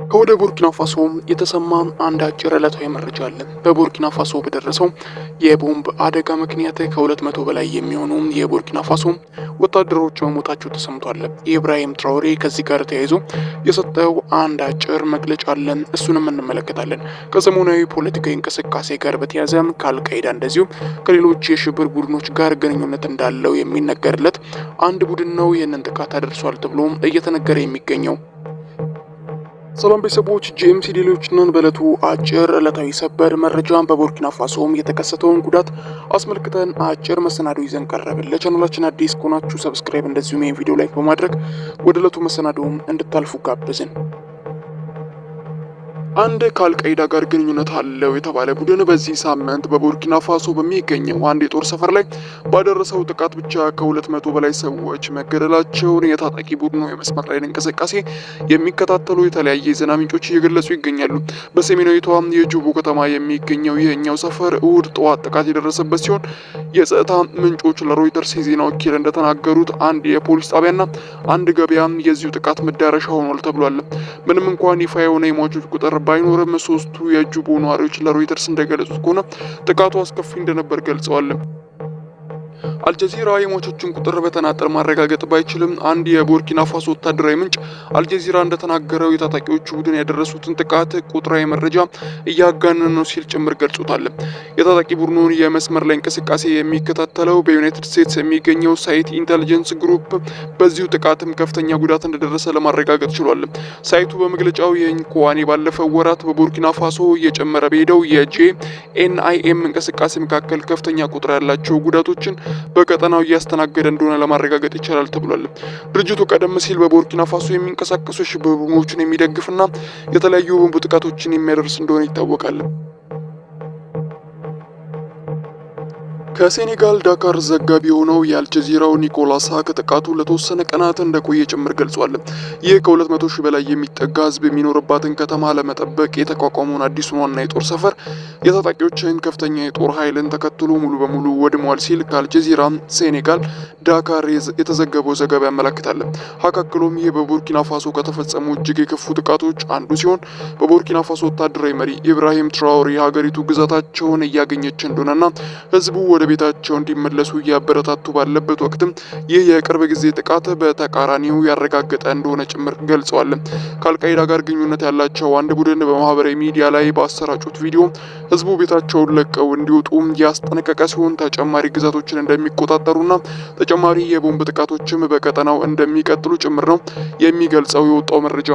ከወደ ቡርኪና ፋሶ የተሰማ አንድ አጭር ዕለታዊ መረጃ አለ። በቡርኪና ፋሶ በደረሰው የቦምብ አደጋ ምክንያት ከ200 በላይ የሚሆኑ የቡርኪና ፋሶ ወታደሮች መሞታቸው ተሰምቷል። ኢብራሂም ትራኦሬ ከዚህ ጋር ተያይዞ የሰጠው አንድ አጭር መግለጫ አለ። እሱንም እንመለከታለን። ከሰሞናዊ ፖለቲካዊ እንቅስቃሴ ጋር በተያያዘ ከአልቃይዳ እንደዚሁም ከሌሎች የሽብር ቡድኖች ጋር ግንኙነት እንዳለው የሚነገርለት አንድ ቡድን ነው ይህንን ጥቃት አደርሷል ተብሎ እየተነገረ የሚገኘው። ሰላም ቤተሰቦች፣ ጄኤምሲ ዴሊዎች ነን። በዕለቱ አጭር ዕለታዊ ሰበር መረጃን በቡርኪና ፋሶም የተከሰተውን ጉዳት አስመልክተን አጭር መሰናዶ ይዘን ቀረብን። ለቻናላችን አዲስ ከሆናችሁ ሰብስክራይብ፣ እንደዚሁም ይህን ቪዲዮ ላይክ በማድረግ ወደ ዕለቱ መሰናዶም እንድታልፉ ጋብዝን። አንድ ከአልቃይዳ ጋር ግንኙነት አለው የተባለ ቡድን በዚህ ሳምንት በቡርኪና ፋሶ በሚገኘው አንድ የጦር ሰፈር ላይ ባደረሰው ጥቃት ብቻ ከ200 በላይ ሰዎች መገደላቸውን የታጣቂ ቡድኑ የመስመር ላይ እንቅስቃሴ የሚከታተሉ የተለያየ የዜና ምንጮች እየገለጹ ይገኛሉ። በሰሜናዊቷ የጁቡ ከተማ የሚገኘው ይህኛው ሰፈር እሁድ ጠዋት ጥቃት የደረሰበት ሲሆን የጸጥታ ምንጮች ለሮይተርስ የዜና ወኪል እንደተናገሩት አንድ የፖሊስ ጣቢያና አንድ ገበያ የዚሁ ጥቃት መዳረሻ ሆኗል ተብሏል። ምንም እንኳን ይፋ የሆነ የሟቾች ቁጥር ባይኖርም ሶስቱ የጁቡ ነዋሪዎች ለሮይተርስ እንደገለጹት ከሆነ ጥቃቱ አስከፊ እንደነበር ገልጸዋል። አልጀዚራ የሟቾችን ቁጥር በተናጠል ማረጋገጥ ባይችልም አንድ የቡርኪና ፋሶ ወታደራዊ ምንጭ አልጀዚራ እንደተናገረው የታጣቂዎቹ ቡድን ያደረሱትን ጥቃት ቁጥራዊ መረጃ እያጋነኑ ነው ሲል ጭምር ገልጾታል። የታጣቂ ቡድኑን የመስመር ላይ እንቅስቃሴ የሚከታተለው በዩናይትድ ስቴትስ የሚገኘው ሳይት ኢንተሊጀንስ ግሩፕ በዚሁ ጥቃትም ከፍተኛ ጉዳት እንደደረሰ ለማረጋገጥ ችሏል። ሳይቱ በመግለጫው የኢንኮዋኔ ባለፈው ወራት በቡርኪና ፋሶ እየጨመረ በሄደው የጄኤንአይኤም እንቅስቃሴ መካከል ከፍተኛ ቁጥር ያላቸው ጉዳቶችን በቀጠናው እያስተናገደ እንደሆነ ለማረጋገጥ ይቻላል ተብሏል። ድርጅቱ ቀደም ሲል በቡርኪና ፋሶ የሚንቀሳቀሱ የሽብር ቡድኖችን የሚደግፍና የተለያዩ ቦምብ ጥቃቶችን የሚያደርስ እንደሆነ ይታወቃል። ከሴኔጋል ዳካር ዘጋቢ የሆነው የአልጀዚራው ኒኮላሳ ከጥቃቱ ለተወሰነ ቀናት እንደቆየ ጭምር ገልጿል። ይህ ከ200 ሺህ በላይ የሚጠጋ ሕዝብ የሚኖርባትን ከተማ ለመጠበቅ የተቋቋመውን አዲሱን ዋና የጦር ሰፈር የታጣቂዎችን ከፍተኛ የጦር ኃይልን ተከትሎ ሙሉ በሙሉ ወድሟል ሲል ከአልጀዚራ ሴኔጋል ዳካር የተዘገበው ዘገባ ያመለክታል። አካክሎም ይህ በቡርኪና ፋሶ ከተፈጸሙ እጅግ የከፉ ጥቃቶች አንዱ ሲሆን በቡርኪና ፋሶ ወታደራዊ መሪ ኢብራሂም ትራኦሬ ሀገሪቱ ግዛታቸውን እያገኘች እንደሆነና ሕዝቡ ወደ ቤታቸው እንዲመለሱ እያበረታቱ ባለበት ወቅትም ይህ የቅርብ ጊዜ ጥቃት በተቃራኒው ያረጋገጠ እንደሆነ ጭምር ገልጸዋል። ከአልቃይዳ ጋር ግንኙነት ያላቸው አንድ ቡድን በማህበራዊ ሚዲያ ላይ ባሰራጩት ቪዲዮ ህዝቡ ቤታቸውን ለቀው እንዲወጡ ያስጠነቀቀ ሲሆን ተጨማሪ ግዛቶችን እንደሚቆጣጠሩና ተጨማሪ የቦምብ ጥቃቶችም በቀጠናው እንደሚቀጥሉ ጭምር ነው የሚገልጸው የወጣው መረጃ።